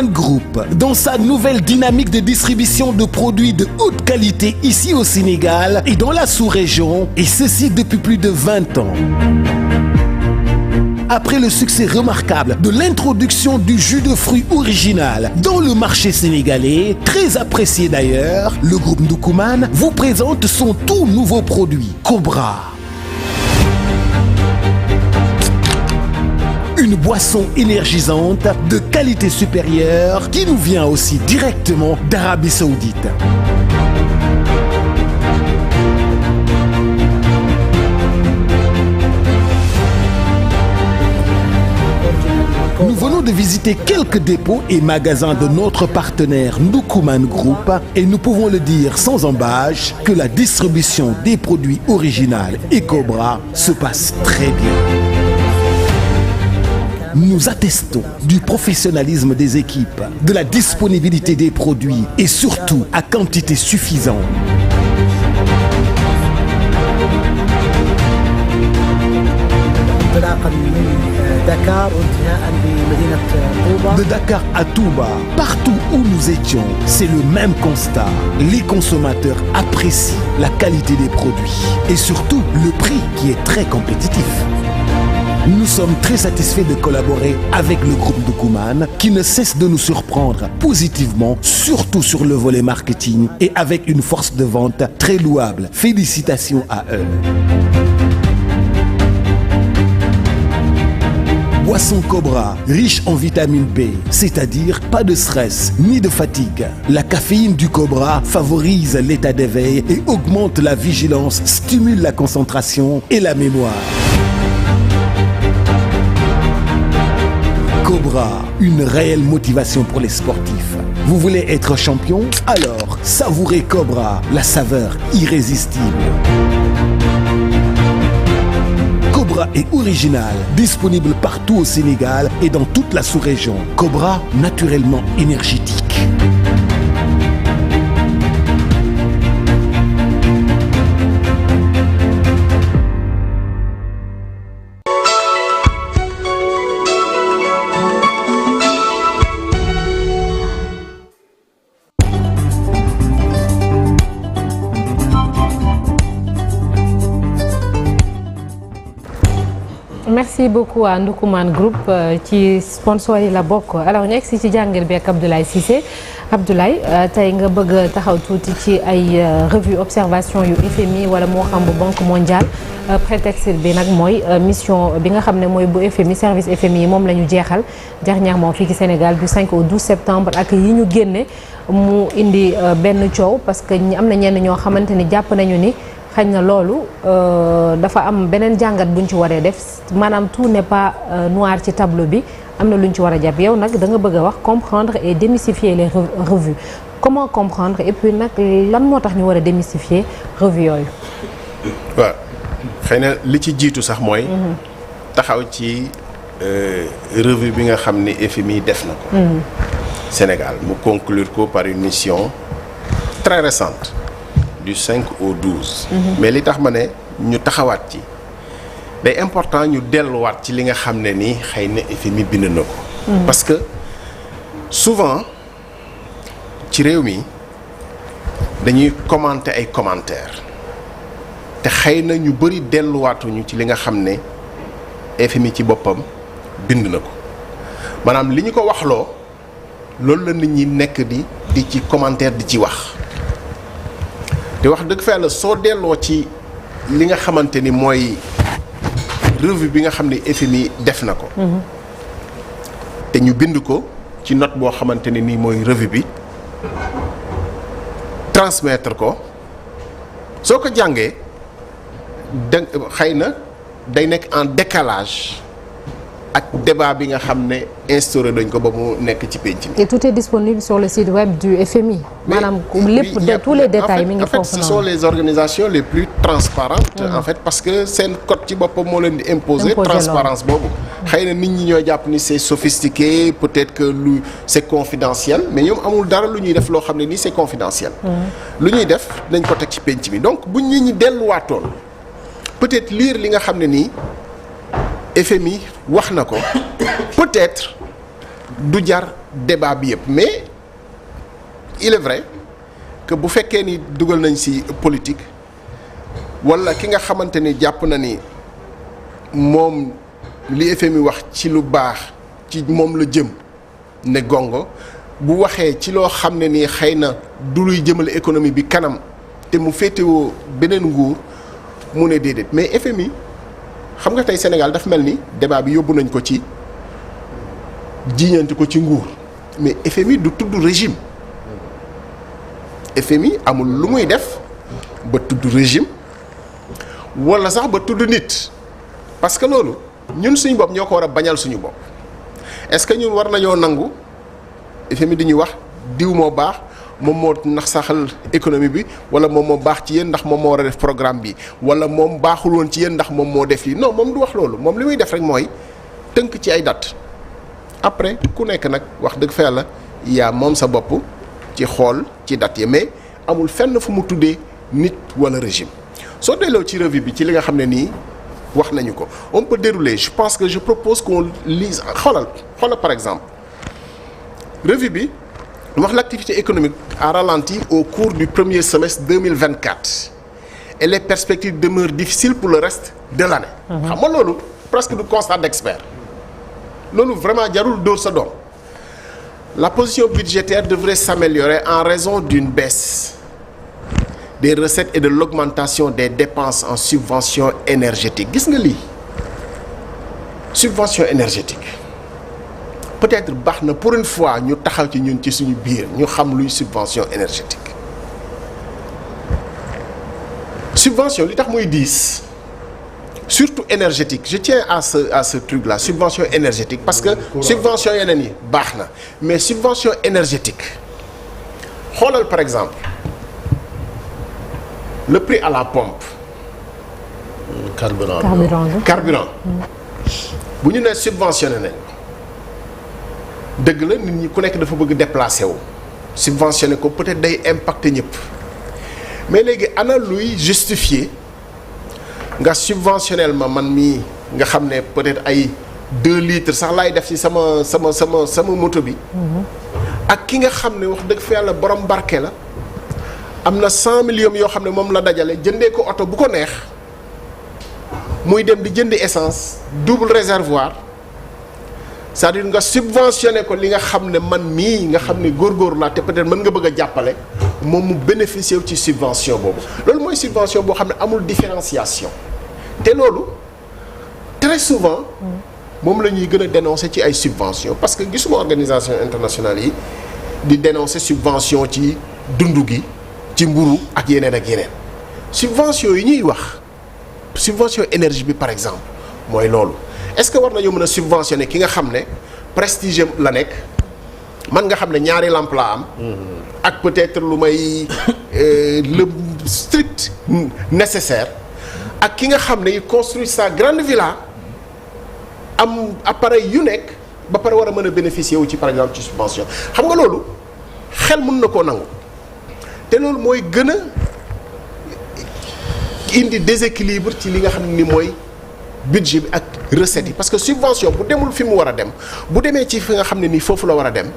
Ndoukoumane Group, dans sa nouvelle dynamique de distribution de produits de haute qualité ici au Sénégal et dans la sous-région, et ceci depuis plus de 20 ans. Après le succès remarquable de l'introduction du jus de fruits original dans le marché sénégalais, très apprécié d'ailleurs, le groupe Ndoukoumane vous présente son tout nouveau produit, Cobra. Une boisson énergisante de qualité supérieure qui nous vient aussi directement d'Arabie Saoudite. Nous venons de visiter quelques dépôts et magasins de notre partenaire Ndoukoumane Group et nous pouvons le dire sans embâche que la distribution des produits originaux et Cobra se passe très bien. Nous attestons du professionnalisme des équipes, de la disponibilité des produits et surtout à quantité suffisante. De Dakar à Touba, partout où nous étions, c'est le même constat. Les consommateurs apprécient la qualité des produits et surtout le prix qui est très compétitif. Nous sommes très satisfaits de collaborer avec le groupe Ndoukoumane qui ne cesse de nous surprendre positivement, surtout sur le volet marketing et avec une force de vente très louable. Félicitations à eux. Boisson Cobra, riche en vitamine B, c'est-à-dire pas de stress ni de fatigue. La caféine du Cobra favorise l'état d'éveil et augmente la vigilance, stimule la concentration et la mémoire. Cobra, une réelle motivation pour les sportifs. Vous voulez être champion? Alors, savourez Cobra, la saveur irrésistible. Cobra est original, disponible partout au Sénégal et dans toute la sous-région. Cobra, naturellement énergétique. Merci beaucoup à Ndoukoumane Group ci sponsor yi la bokk. Alors ñu egg si ci jàngal bi ak Abdoulaye Cissé. Abdoulaye tey nga bëgg taxaw tuuti ci ay revue observation yu FMI wala moo xam bu Banque mondiale. Prétexte bi nag mooy mission bi nga xam ne mooy bu FMI service FMI moom la ñu jeexal dernièrement fii ci Sénégal du 5 au 12 septembre ak yi ñu génne mu indi benn coow parce que am na ñenn ñoo xamante ni jàpp nañu ni xañ na loolu dafa am beneen jàngat buñ ci waree def maanaam tout n'est pas noir ci tableau bi am na luñ ci war a jàpp yow nag da nga bëgg a wax comprendre et démystifier les revues comment comprendre et puis nag lan moo tax ñu war a démystifier revues yooyu. waaw xëy na li ci jiitu sax mooy. taxaw ci revue bi nga xam ni FMI def na ko. Sénégal mu conclure ko par une mission très récente. Du 5 au 12. Mais li tax ma ne ñu taxawaat ci day important ñu delluwaat ci li nga xam ne nii xëy na FMI bind na ko. Parce que souvent ci réew mi dañuy commenter ay commentaires te xëy na ñu bëri delluwaatuñu ci li nga xam ne FMI ci boppam bind na ko maanaam li ñu ko waxloo loolu la nit ñi nekk di ci commentaire di ci wax. te wax dëgg fa yàlla soo delloo ci li nga xamante ni mooy revue bi nga xam ne FMI def na ko. te ñu bind ko ci note boo xamante ne nii mooy revue bi transmettre ko soo ko jàngee da xëy na day nekk en décalage ak débat bi nga xam ne instauré dañ ko ba mu nekk ci penc mi. Et tout est disponible sur le site web du FMI. maanaam lépp de tous les détails mi ngi foofu. En fait ce sont les organisations les plus transparentes. en fait parce que seen code ci boppam moo leen di imposer transparence boobu. xëy na nit ñi ñoo jàpp ni c'est sophistiqué peut-être que c'est confidentiel mais ñoom amul dara lu ñuy def loo xam ne nii c'est confidentiel. lu ñuy def dañ ko teg ci penc mi donc bu nit ñi delluwaatoon peut-être lire li nga xam ne nii FMI wax na ko peut-être du jar débat bi yëpp mais il est vrai que bu fekkee ni dugal nañ ci politique walla ki nga xamante ni jàpp na ni moom li FMI wax ci lu baax ci moom la jëm ne gongo bu waxee ci loo xam ne nii xëy na du luy jëmale économie bi kanam te mu féetewoo beneen nguur mu ne déedéet mais FMI xam nga tey Sénégal dafa mel ni débat bi yóbbu nañ ko ci jiiñante ko ci nguur mais FMI du tudd régime FMI amul lu muy def ba tudd régime walla sax ba tudd nit parce que loolu ñun suñu bopp ñoo ko war a bañal suñu bopp est-ce que ñun war nañoo nangu FMI di ñu wax diw moo baax moom moo nax saxal économie bi walla moom moo baax ci yéen ndax moom moo war a def programme bi walla moom baaxul woon ci yéen ndax moom moo def lii non moom du wax loolu moom li muy def rek mooy tënk ci ay date après ku nekk nag wax dëgg fa yàlla yaa moom sa bopp ci xool ci date yi mais amul fenn fu mu tuddee nit walla régime soo delloo ci revue bi ci li nga xam ne nii wax nañu ko on peut dérouler je pense que je propose qu'on lise xoolal par exemple revue bi wax l'activité économique a ralenti au cours du premier semestre 2024 et les perspectives demeurent difficiles pour le reste de l'année. xam nga loolu presque du constat d'expert loolu vraiment jarul dóor sa doom la position budgétaire devrait s'améliorer en raison d'une baisse des recettes et de l'augmentation des dépenses en subventions énergétiques gis nga lii subvention énergétique peut-être baax na pour une fois ñu taxaw ci ñun ci suñu biir ñu xam luy subvention énergétique subvention li tax muy diis surtout énergétique je tiens à ce truc là subvention énergétique parce que subvention yeneen yi baax na mais subvention énergétique xoolal par exemple le prix à la pompe carburant bu ñu nee subventionné nañ dëgg la nit ñi ku nekk dafa bëgg déplacer wu subventionné ko peut-être day impacter ñëpp mais léegi ana luy justifier nga subventionnel ma man mii nga xam ne peut-être ay 2 litres sax laay def ci sama moto bi ak ki nga xam ne wax dëgg fa yàlla borom barke la am na 100 millions yoo xam ne moom la dajale jëndee ko oto bu ko neex muy dem di jëndi essence double réservoir c'est-à-dire nga subventionné ko li nga xam ne man mii nga xam ne góorgóorlu laa te peut-être mën nga bëgg a jàppale moom mu bénéficier wu ci subvention boobu loolu mooy subvention boo xam ne amul différenciation te loolu très souvent moom la ñuy gën a dénoncer ci ay subventions parce que gisuma organisation internationale yi di dénoncer subvention ci dundu gi ci mburu ak yeneen subvention yi ñuy wax subvention énergie bi par exemple mooy loolu est-ce que war nañoo mën a subventionner ki nga xam ne prestige la nekk man nga xam ne ñaari lampe la am ak peut-être lu may le strict nécessaire ak ki nga xam ne il construit sa grande villa am appareil yu nekk ba pare war a mën a bénéficier wu ci par exemple ci subvention xam nga loolu xel mën na koo nangu te loolu mooy gën a indi déséquilibre ci li nga xam ne ni mooy budget bi ak recettes yi parce que subvention bu demul fi mu war a dem bu demee ci fi nga xam ne nii foofu la war a dem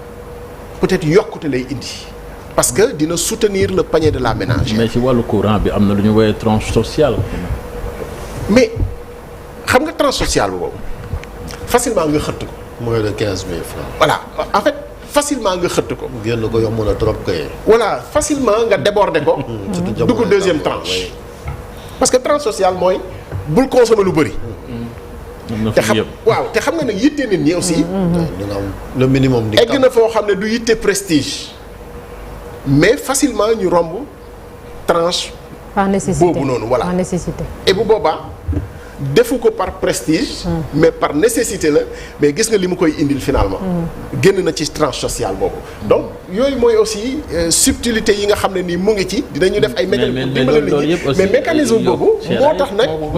peut-être yokkute lay indi parce que dina soutenir le panier de la ménagère. mais ci wàllu courant bi am na lu ñu woowee tranche sociale. mais xam nga tranche sociale boobu facilement nga xëtt ko. moins de 15 000 francs. voilà en fait facilement nga xëtt ko. génn ko yomb na trop kay. voilà facilement nga déborder ko. dugg deuxième tranche. parce que tranche sociale mooy bul consommer lu bëri. te xam nga nag yitte nit ñi aussi. le minimum. egg na foo xam ne du yitte prestige. mais facilement ñu romb tranche. par nécessité boobu noonu voilà par nécessité. et bu boobaa defu ko par prestige. mais par nécessité la mais gis nga li mu koy indil finalement. génn na ci tranche sociale boobu. donc yooyu mooy aussi subtilité yi nga xam ne nii mu ngi ci dinañu def ay. mais mécanisme boobu.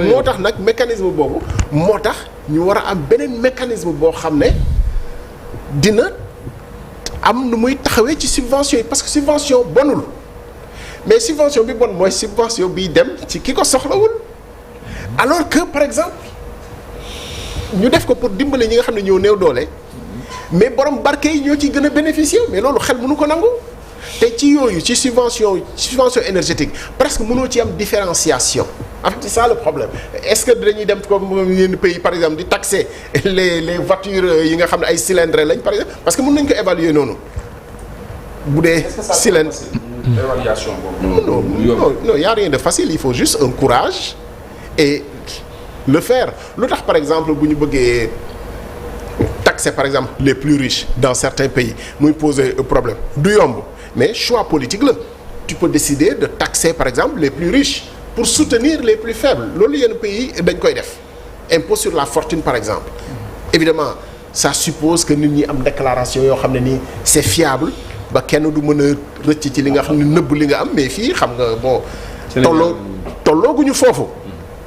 moo tax nag mécanisme boobu moo tax ñu war a am beneen mécanisme boo xam ne dina am nu muy taxawee ci subvention yi parce que subvention bonul mais subvention bi bon mooy subvention biy dem ci ki ko soxlawul. alors que par exemple ñu def ko pour dimbali ñi nga xam ne ñoo néew doole mais borom barke yi ñoo ciy gën a bénéficier mais loolu xel mënu ko nangu te ci yooyu ci subvention énergétique presque mënoo ci am différenciation en fait c'est ça le problème est-ce que dañuy dem comme yenn pays par exemple di taxer les voitures yi nga xam ne ay cylindres lañ par exemple parce que mën nañ ko évaluer noonu bu dee cylindre évaluation boobu non y a rien de facile il faut juste un courage et le faire lu tax par exemple bu ñu bëggee taxer par exemple les plus riches dans certains pays muy poser problème du yomb mais choix politique la tu peux décider de taxer par exemple les plus riches pour soutenir les plus faibles loolu yenn pays dañ koy def impôt sur la fortune par exemple évidemment ça suppose que nit ñi am déclaration yoo xam ne nii c'est fiable ba kenn du mën a rëcc ci li nga xam ne nëbb li nga am mais fii xam nga bon tollooguñu foofu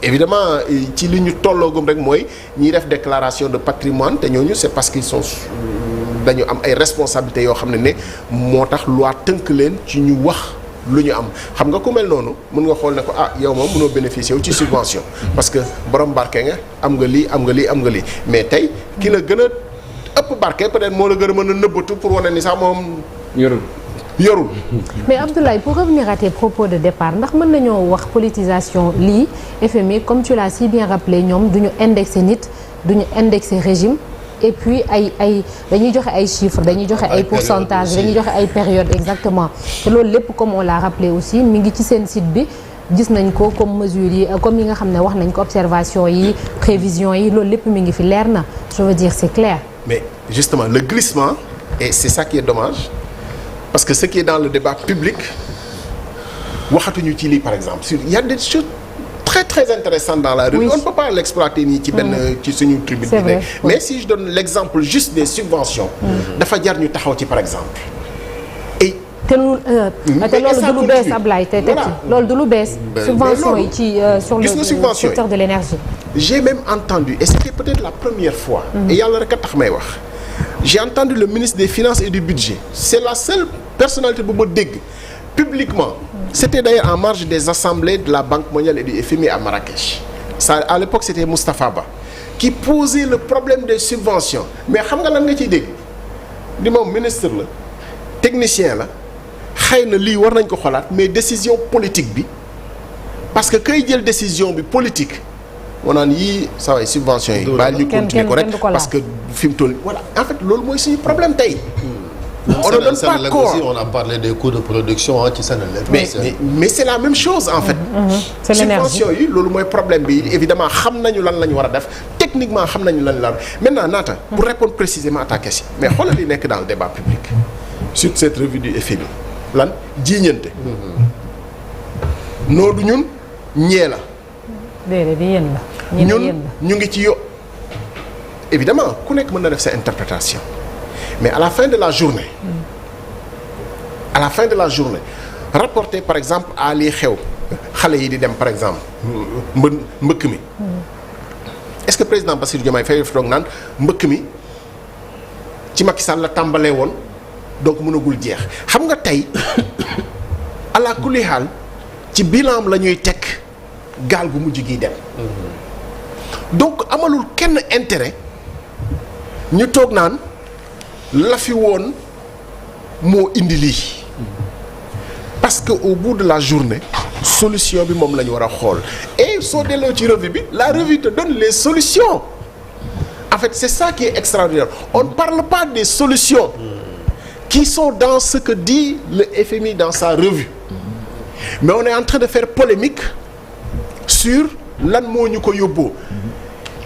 évidemment ci li ñu tolloogum rek mooy ñiy def déclaration de patrimoine te ñooñu c'est parce qu'ils sont dañu am ay responsabilités yoo xam ne moo tax loi tënk leen ci ñu wax lu ñu am xam nga ku mel noonu mën nga xool ne ko yow moom mënoo bénéficier wu ci subvention parce que borom barke nga am nga lii am nga lii am nga lii mais tey ki la gën a ëpp barke peut-être moo la gën a mën a nëbbatu pour wane ni sax moom yorul. mais Abdoulaye pour revenir à tes propos de départ ndax mën nañoo wax politisation lii FMI comme tu l'as si bien rappelé ñoom duñu indexer nit duñu indexer régime et puis ay dañuy joxe ay chiffres dañuy joxe ay pourcentages dañuy joxe ay périodes exactement te loolu lépp comme on l'a rappelé aussi mi ngi ci seen site bi gis nañ ko comme mesures yi comme yi nga xam ne wax nañ ko observation yi prévisions yi loolu lépp mi ngi fi leer na je veux dire c'est clair. mais justement le glissement et c'est ça qui est dommage parce que ce qui est dans le débat public waxatuñu ci lii par exemple il y a des choses très très intéressantes dans la rue. Oui. On ne peut pas l'exploiter nii ci benn ci suñu tribune bi ne mais si je donne l'exemple juste des subventions dafa jar ñu taxaw ci par exemple et te loolu du lu bees Ablaye te teg ci loolu du lu bees subvention yi ci sur le secteur de l'énergie. J'ai même entendu et c'était peut-être la première fois et yàlla rek a tax may wax j'ai entendu le ministre des Finances et du Budget c'est la seule personnalité bu ma dégg publiquement c'était d'ailleurs en marge des assemblées de la Banque mondiale et du FMI à Marrakech ça à l'époque c'était Moustapha Ba qui posait le problème des subventions mais xam nga lan nga ciy dégg di moom ministre la technicien la xëy na lii war nañ ko xolaat mais décision politique bi parce que kay jël décision bi politique moo naan yii saa waay subvention yi bàyyi ñu continuer ko rek parce que fi mu toll voilà en fait loolu mooy suñu problème tey on ne donne pas corps on a parlé des coûts de production ci Senelec mais c'est la même chose en fait c'est l'énergie subvention yi loolu mooy problème bi évidemment xam nañu lan la ñu war a def techniquement xam nañu lan la maintenant Naata pour répondre précisément à ta question mais xoolal li nekk dans le débat public sur cette revue du FMI lan jiiñante noo du ñun ñee la déedéet di yéen la ñun ñu ngi ci évidemment ku nekk mën na def sa interprétation mais à la fin de la journée rapporter par exemple à lii xew xale yi di dem par exemple mbëkk mi est-ce que président Bassirou Diomaye Faye fi toog naan mbëkk mi ci Macky Sall la tàmbalee woon donc mënagul jeex xam nga tey ala kulli haal ci bilan la ñuy teg gaal gu mujj gi dem donc amalul kenn intérêt ñu toog naan la fi woon moo indi lii parce que au bout de la journée solution bi moom la ñu war a xool et soo delloo ci revue bi la revue te donne les solutions en fait c'est ça qui est extraordinaire on ne parle pas des solutions qui sont dans ce que dit le FMI dans sa revue mais on est en train de faire polémique sur lan moo ñu ko yóbboo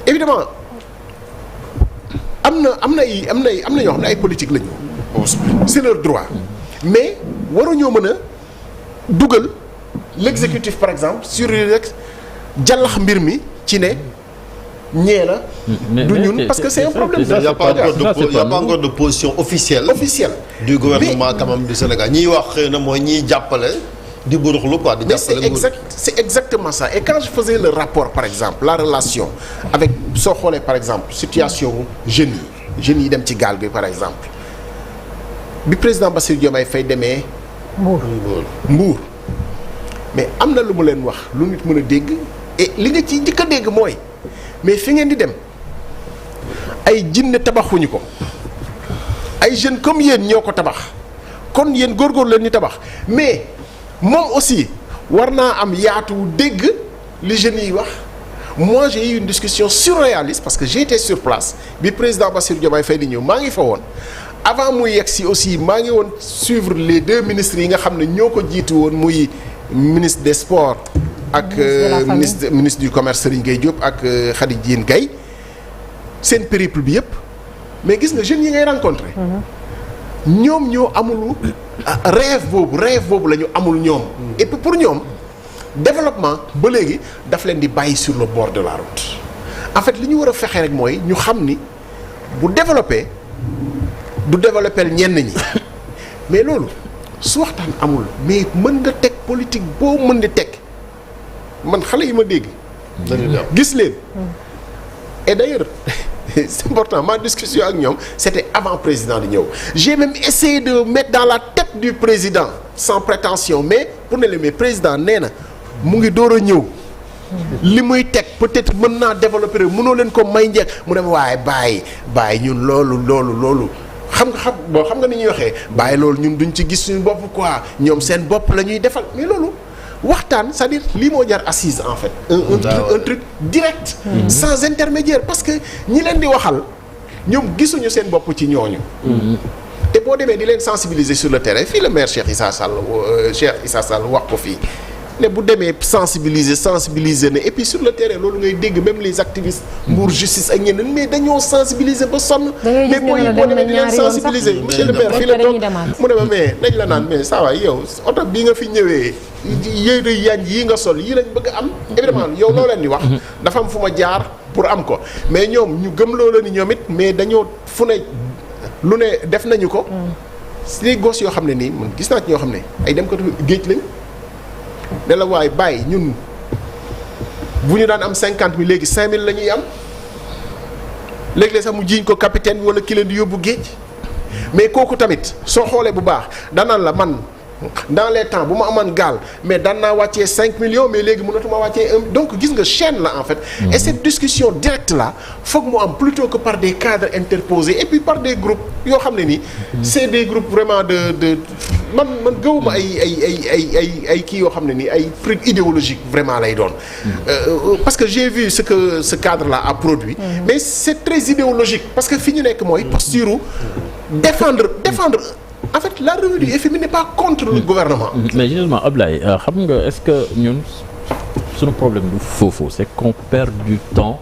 évidemment am na ñoo xam ne ay politique lañu c'est leur droit mais waruñoo mën a dugal l'exécutif par exemple sur rek jàllax mbir mi ci ne ñee la du ñun parce que c'est un problème il y a pas encore de position officielle du gouvernement quand même du Sénégal ñiy wax xëy na mooy ñiy jàppale di buruxlu quoi di jàppale c'est exactement ça et quand je faisais le rapport par exemple la relation avec soo xoolee par exemple situation jeunes yi dem ci gaal gi par exemple bi président Bassirou Diomaye Faye demee Mbour mais am na lu mu leen wax lu nit mën a dégg et li nga ci njëkk a dégg mooy mais fi ngeen di dem ay jinne tabaxuñu ko ay jeunes comme yéen ñoo ko tabax kon yéen góorgóorlu leen ñu tabax mais moom aussi war naa am yaatu dégg li jeunes yi wax. Moi j'ai eu une discussion surréaliste parce que j'étais sur place bi président Bassirou Diomaye Faye di ñëw maa ngi fa woon avant muy yegg si aussi maa ngi woon suivre les deux ministres yi nga xam ne ñoo ko jiitu woon muy ministre des sports ak ministre du commerce Serigne Gueye Diop ak Khady Diène Gaye seen périple bi yëpp mais gis nga jeunes yi ngay rencontrer ñoom ñoo amul rêve boobu la ñu amul ñoom et puis pour ñoom développement ba léegi daf leen di bàyyi sur le bord de la route en fait li ñu war a fexe rek mooy ñu xam ni bu développé du développé ñenn ñi mais loolu su waxtaan amul mais mën nga teg politique boo mën di teg man xale yi ma dégg. gis leen. et d'ailleurs c'est important ma discussion ak ñoom c'était avant président di ñëw j'ai même essayé de mettre dans la tête du président sans prétention mais pour ne le mais président nee na. mu ngi door a ñëw li muy teg peut-être mën naa développer mënoo leen ko may njëkk mu dem waaye bàyyi ñun loolu xam nga ni ñuy waxee bàyyi loolu ñun duñ ci gis suñu bopp quoi ñoom seen bopp la ñuy defal mais loolu waxtaan c'est-à-dire lii moo jar assise en fait un truc direct sans intermédiaire parce que ñi leen di waxal ñoom gisuñu seen bopp ci ñooñu te boo demee di leen sensibiliser sur le terrain fii le maire Cheikh Issa Sall wax ko fii ne bu demee sensibiliser na et puis sur le terrain loolu ngay dégg même les activistes Mbour justice ak ñeneen mais dañoo sensibiliser ba sonn mais boo demee di leen sensibiliser monsieur le maire fii la toog mu ne ma mais nañ la naan mais saa waay yow oto bii nga fi ñëwee yére yanj yi nga sol yii lañ bëgg a am évidemment yow loo leen di wax dafa am fu ma jaar pour am ko mais ñoom ñu gëm loo la ni ñoom it mais dañoo fu ne lu ne def nañu ko si gos yoo xam ne nii man gis naa ci ñoo xam ne ay dem ko géej lañ ne la waaye bàyyi ñun bu ñu daan am 50 000 léegi 5 000 la ñuy am léegi-léeg sax mu jiiñ ko capitaine bi wala ki leen di yóbbu géej mais kooku tamit soo xoolee bu baax danaan la man dans les temps bu ma amoon gaal mais daan naa wàccee 5 millions mais léegi mënatuma wàccee donc gis nga chaîne la en fait. Et cette discussion directe là foog mu am plutôt que par des cadres interposés et puis par des groupes yoo xam ne nii. c'est des groupes vraiment de man gëwuma ay kii yoo xam ne nii ay trucs idéologiques vraiment lay doon. Parce que j'ai vu ce que ce cadre là a produit. Mais c'est très idéologique parce que fi ñu nekk mooy posture défendre. En fait, la revue du FMI n'est pas contre le gouvernement. Mais justement, Ablaye, xam nga est-ce que ñun suñu problème du foofu c'est qu'on perd du temps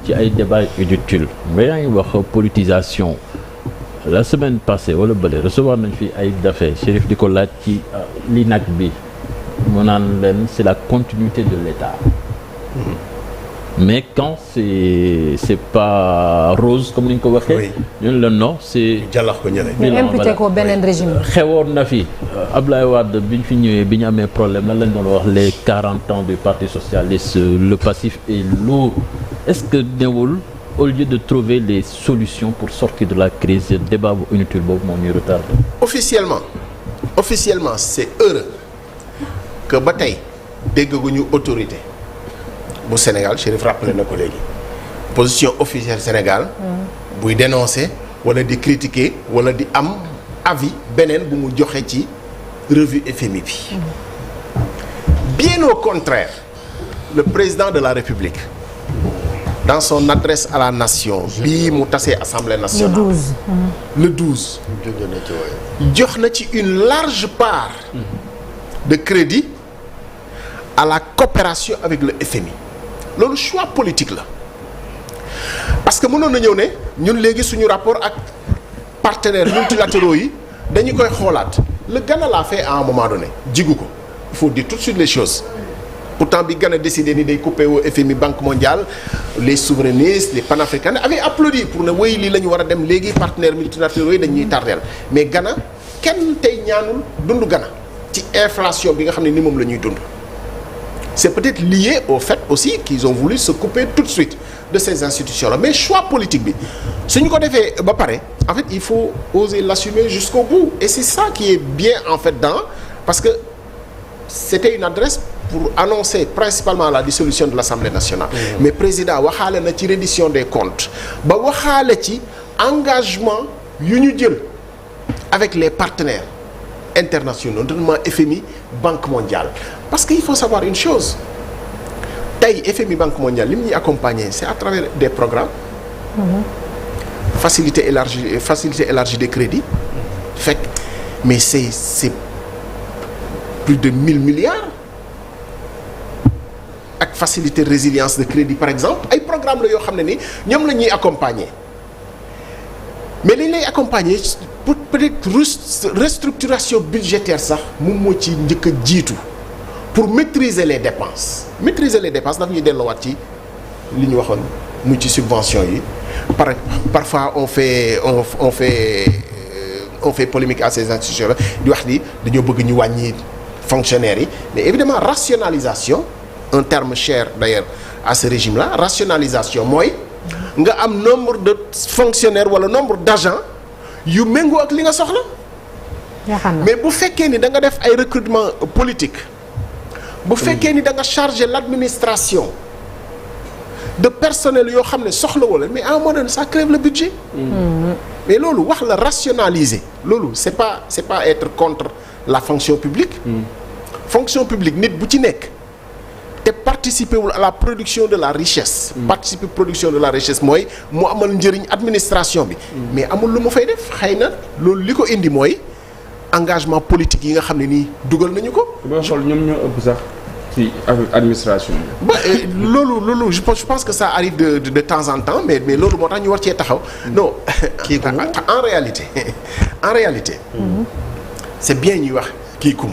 ci ay débats inutiles mais yaa ngi wax politisation la semaine passée wala bële recevoir nañ fi ay dafay Chérif di ko laaj ci li nag bi mu naan leen c'est la continuité de l'État. Mais quand c'est pas rose comme ni ñu ko waxee. ñun la non c'est. jàllax ko ñële. ñu imputé ko beneen régime. xewoon na fi Ablaye Wade bi ñu fi ñëwee bi ñu amee problème lan lañ doon wax les 40 ans du Parti socialiste le passif est lourd est-ce que newul au lieu de trouver les solutions pour sortir de la crise débat bu inutile boobu moo ñuy retardé. officiellement c'est heureux que ba tey déggaguñu autorité. bu Sénégal Chérif rappelé na ko léegi position officielle Sénégal buy dénoncer wala di critiquer wala di am avis beneen bu mu joxe ci revue FMI bi bien au contraire le président de la République dans son adresse à la nation bii mu tasee Assemblée nationale le 12 jox na ci une large part de crédit à la coopération avec le FMI loolu choix politique la parce que mënoon na ñëw ne ñun léegi suñu rapport ak partenaires multilatéraux yi dañu koy xoolaat le Ghana l'a fait à un moment donné jigu ko il faut dire tout de suite les choses pourtant bi Ghana décidé ni day couper au FMI Banque mondiale les souverainistes les panafricains avaient applaudi pour ne wéy lii la ñu war a dem léegi partenaires multilatéraux yi dañuy tardeel mais Ghana kenn tey ñaanul dund Ghana ci inflation bi nga xam ne ni moom la ñuy dund. C'est peut-être lié au fait aussi qu'ils ont voulu se couper tout de suite de ces institutions-là mais choix politique bi suñu ko defee ba pare en fait il faut oser l'assumer jusqu'au bout et c'est ça qui est bien en fait parce que c'était une adresse pour annoncer principalement la dissolution de l'Assemblée nationale mais président waxaale na ci reddition des comptes ba waxaale ci engagement yu ñu jël avec les partenaires internationaux, notamment FMI, Banque mondiale. Parce qu'il faut savoir une chose, tey FMI, Banque mondiale, li mu ñuy accompagner, c'est à travers des programmes, facilité élargie des crédits, fait, mais c'est plus de 1000 milliards. Ak facilité résilience de crédit par exemple ay programme la yoo xam ne ni ñoom la ñuy accompagner mais li lay accompagner pour peut-être restructuration budgétaire sax moom moo ci njëkk a jiitu pour maîtriser les dépenses daf ñuy delloowaat ci li ñu waxoon mu ci subvention yi parfois on fait polémique à ces institutions là di wax ni dañoo bëgg ñu wàññi fonctionnaires yi mais évidemment rationalisation un terme cher d'ailleurs à ce régime-là rationalisation mooy nga am nombre de fonctionnaires wala nombre d'agents yu méngoo ak li nga soxla. mais bu fekkee ni da nga def ay recrutement politique bu fekkee ni da nga charger l'administration de personnel yoo xam ne soxla wala mais à un moment donné ça crève le budget. mais loolu wax la rationaliser loolu c'est pas être contre la fonction publique. fonction publique nit bu ci nekk. te participer wul à la production de la richesse. production de la richesse mooy mu amal njëriñ administration bi. mais amul lu mu fay def xëy na loolu li ko indi mooy engagement politique yi nga xam ne nii dugal nañu ko. boo xool ñoom ñoo ëpp sax ci administration bi. ba loolu je pense que ça arrive de temps en temps mais loolu moo tax ñu war cee taxaw. non kii ku en réalité. c'est bien ñuy wax kii ku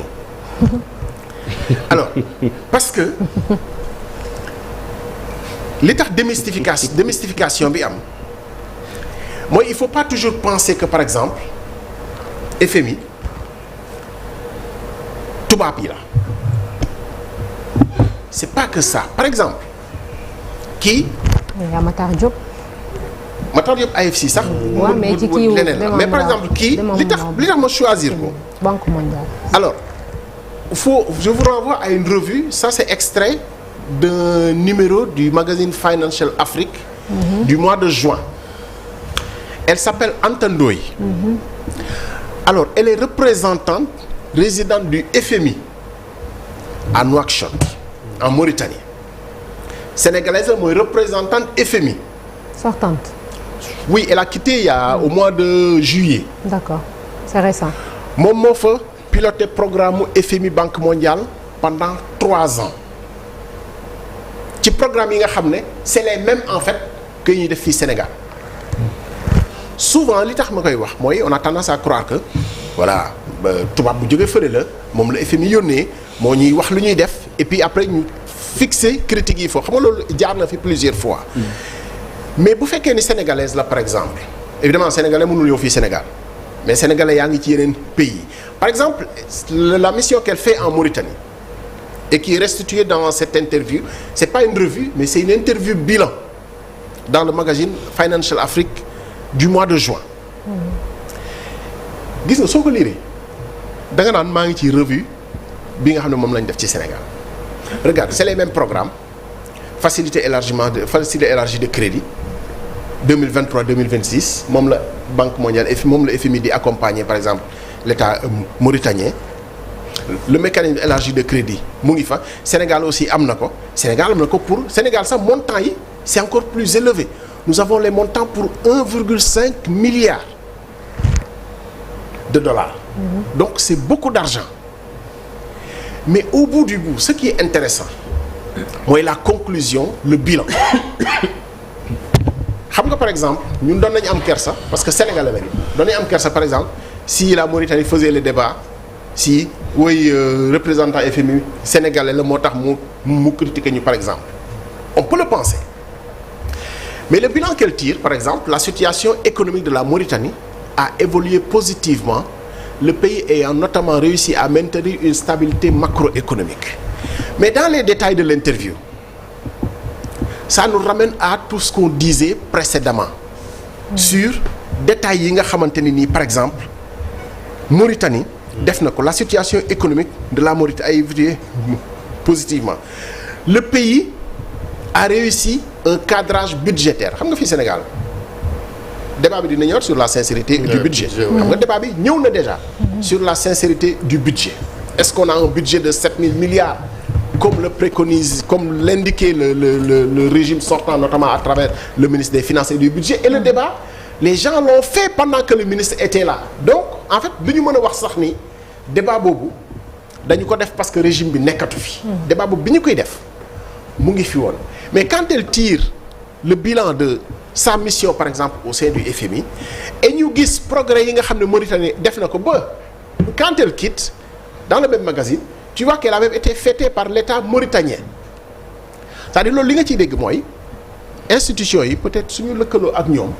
alors parce que li tax démystification bi am mooy il faut pas toujours penser que par exemple FMI tubaab yi la c'est pas que ça par exemple kii. Matar Diop AFC sax. waaw mais ci kii leneen la mais par exemple kii li tax ma choisir ko. Banque mondiale. alors je vous renvoie à une revue ça c'est extrait d'un numéro du magazine Financial Afrique du mois de juin. Elle s'appelle Anta Ndoye. Alors elle est représentante résidente du FMI à Nouakchott en Mauritanie. Sénégalaise mooy représentante FMI. Sortante. Oui, elle a quitté il y a au mois de juillet. D'accord, c'est récent. moom moo fa piloté programme FMI Banque mondiale pendant 3 ans ci programme yi nga xam ne c'est les mêmes en fait que ñuy def fii Sénégal souvent li tax ma koy wax mooy on a tendance à croire que voilà tubaab bu jógee fële la moom la FMI yónnee moo ñuy wax lu ñuy def et puis après ñu fixer critiques yi foofu xam nga loolu jaar na fi plusieurs fois. Mais bu fekkee ni sénégalaise la par exemple évidemment sénégalais mënul ñëw fii Sénégal mais sénégalais yaa ngi ci yeneen pays par exemple la mission qu'elle fait en Mauritanie et qui est restituée dans cette interview c'est pas une revue mais c'est une interview bilan dans le magazine Financial Afrique du mois de juin. Gis nga soo ko liiree da nga naan maa ngi ci revue bi nga xam ne moom lañ def ci Sénégal regarde c'est les mêmes programmes facilité élargie de crédit 2023-2026 moom la Banque mondiale moom la FMI di accompagner par exemple l'État mauritanien le mécanisme élargi de crédit mu ngi fa Sénégal aussi am na ko pour Sénégal sax montant yi c'est encore plus élevé nous avons les montants pour 1,5 milliard de dollars. Donc c'est beaucoup d'argent mais au bout du bout ce qui est intéressant mooy la conclusion le bilan xam nga par exemple ñun doon nañu am kersa parce que sénégalais lañu doon nañu am kersa par exemple si la Mauritanie faisait le débat si représentant FMI sénégalais la moo tax mu critiquer ñu par exemple on peut le penser mais le bilan qu'elle tire par exemple la situation économique de la Mauritanie a évolué positivement le pays ayant notamment réussi à maintenir une stabilité macroéconomique. Mais dans les détails de l'interview ça nous ramène à tout ce qu'on disait précédemment sur détails yi nga xamante ni nii par exemple Mauritanie def na ko la situation économique de la Mauritanie a évolué positivement le pays a réussi un cadrage budgétaire xam nga fii Sénégal débat bi dina ñëwaat sur la sincérité du budget. Xam nga débat bi ñëw na déjà. Sur la sincérité du budget. Est-ce qu'on a un budget de 7000 milliards comme le préconise, comme l'indiquait le régime sortant, notamment à travers le ministre des Finances et du Budget. Et le débat, les gens l'ont fait pendant que le ministre était là. Donc, en fait, bi ñu mën a wax sax ni débat boobu dañu ko def parce que régime bi nekkatu fi. Débat boobu bi ñu koy def mu ngi fi woon. Mais quand elle tire le bilan de sa mission, par exemple, au sein du FMI, et ñu gis progrès yi nga xam ne Mauritanie def na ko ba quand elle quitte, dans le même magazine, tu vois qu'elle a même été fêtée par l'État mauritanien. C'est-à-dire loolu li nga ciy dégg mooy institution yi peut-être suñu lëkkaloo ak ñoom.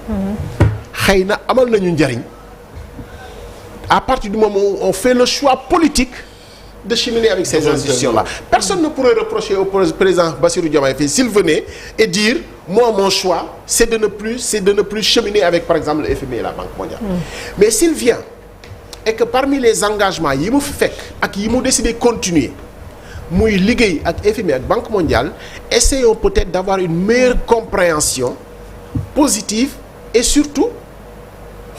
xëy na amal nañu njariñ à partir du moment où on fait le choix politique de cheminer avec ces institutions-là. Personne ne pourrait reprocher au président Bassirou Diomaye Faye s'il venait et dire moi mon choix c'est de ne plus cheminer avec par exemple le FMI et la Banque mondiale. Mais s'il vient et que parmi les engagements yi mu fi fekk ak yi mu décidé continuer muy liggéey ak FMI ak Banque mondiale, essayons peut-être d'avoir une meilleure compréhension positive et surtout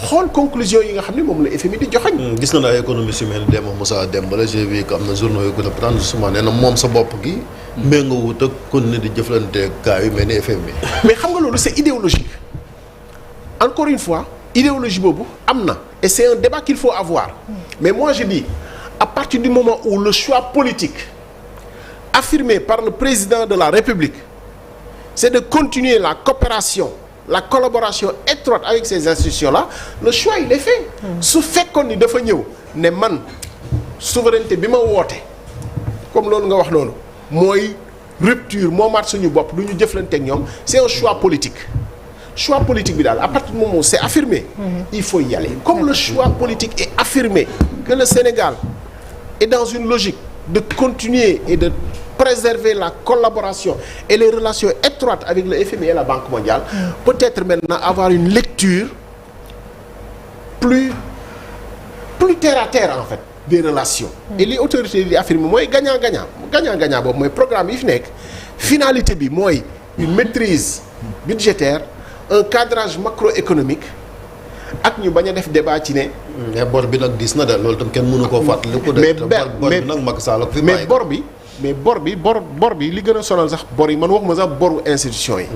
xool conclusion yi nga xam ne moom la FMI di joxañ. gis na ay économistes yu mel ni Demba Moussa Dembélé j'ai vu que am na journaux yu gën a prendre justement nee na moom sa bopp gi. méngoowut ak kon ne di jëflante kaa yu mel ni FMI. mais xam nga loolu c'est idéologique encore une fois idéologie boobu am na et c'est un débat qu'il faut avoir mais moi je dis à partir du moment où le choix politique affirmé par le président de la République c'est de continuer la coopération, la collaboration étroite avec ces institutions-là, le choix il est fait. su fekkoon ni dafa ñëw ne man souveraineté bi ma woote comme loolu nga wax noonu mooy rupture moo mat suñu bopp du ñu jëflante ak ñoom c'est un choix politique. choix politique bi daal à partir du moment où c'est affirmé. il faut y aller comme le choix politique est affirmé que le Sénégal est dans une logique de continuer et de préserver la collaboration et les relations étroites avec le FMI et la Banque mondiale, peut-être maintenant avoir une lecture plus terre à terre en fait des relations. Et les autorités di affirmer mooy gagnant boobu mooy programme yi fi nekk finalité bi mooy une maîtrise budgétaire, un cadrage macroéconomique ak ñu bañ a def débat ci ne. mais bor bi nag diis na de loolu tam kenn mënu koo fàttali. mais bor bi nag Macky Sall ko fi bàyyi. mais bor bi li gën a sonal sax bor yi man waxuma sax boru institution yi.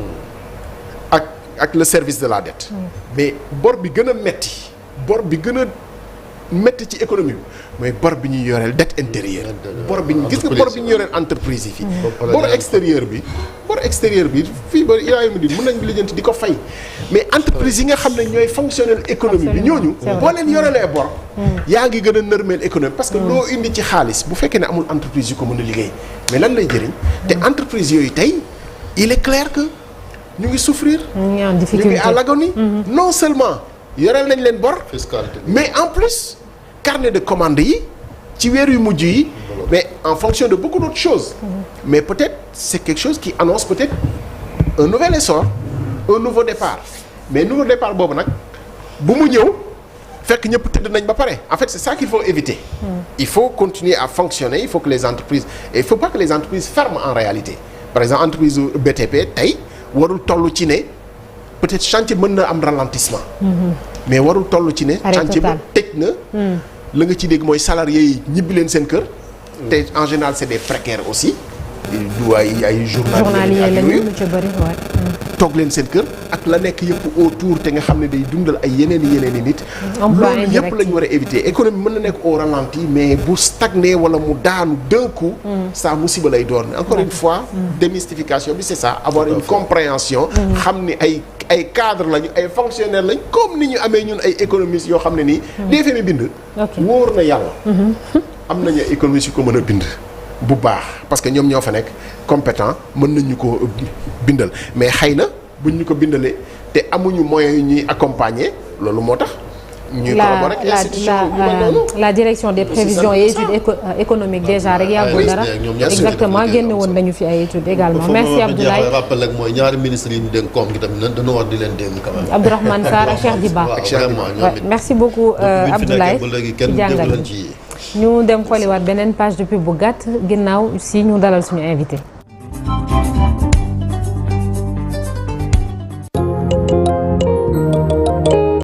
ak le service de la dette. mais bor bi gën a metti ci économie bi mooy bor bi ñuy yoreel dette intérieure. bor bi ñu gis nga bor bi ñu yoreel entreprise yi fii. bor extérieur bi fii ba yaa ngi mën nañ lijjanti di ko fay mais entreprise yi nga xam ne ñooy fonctionner économie bi ñooñu. boo leen yorelee bor. yaa ngi gën a nërmeel économie parce que loo indi ci xaalis bu fekkee ne amul entreprise yu ko mën a liggéey mais lan lay jëriñ. te entreprise yooyu tey il est clair que ñu ngi souffrir. ñu ngi à l'agonie. non seulement yoreel nañ leen bor. fiscalité mais en plus carnet de commandes yi ci weer yu mujj yi. mais en fonction de beaucoup d'autres choses. mais peut-être c'est quelque chose qui annonce peut-être un nouvel essor, un nouveau départ. mais nouveau départ boobu nag bu mu ñëw fekk ñëpp tëdd nañ ba pare en fait c'est ça qu'il faut éviter. il faut continuer à fonctionner, il faut que les entreprises et il faut pas que les entreprises ferment en réalité. par exemple entreprise BTP tey warul toll ci ne peut-être chantier mën na am ralentissement. mais warul toll ci ne. chantier ba tëj na. la nga ci dégg mooy salariés yi ñibbi leen seen kër. te en général c'est des précaires aussi. du ay journaliers lañu lu ci bari toog leen seen kër ak la nekk yëpp autour te nga xam ne day dundal ay yeneen i nit. loolu yëpp la ñu war a éviter économie mën na nekk au ralenti mais bu stagné wala mu daanu d'un coup. ça musiba lay doon encore une fois. démystification bi c'est ça avoir une compréhension. xam ni ay cadre lañu ay fonctionnaires lañ comme ni ñu amee ñun ay économistes yoo xam ne nii. DFM bind. wóor na yàlla. am nañu ay économistes yu ko mën a bind. bu baax parce que ñoom ñoo fa nekk compétent mën nañu ko bindal mais xëy na buñ ñu ko bindalee te amuñu moyens yu ñuy accompagner loolu moo tax. ñuy collaborer ak institution la direction des prévisions et études économiques déjà rek yàggul dara. exactement génne woon nañu fi ay études également. merci Abdoulaye rappel rek mooy ñaari ministres yi ñu dénk koom gi tamit dañoo war di leen dénk quand même. Abdourahmane Sarr ak Cheikh Diba. merci beaucoup Abdoulaye ci jàngat ñu dem xooliwaat beneen page de pub bu gàtt ginnaaw si ñu dalal suñu invité.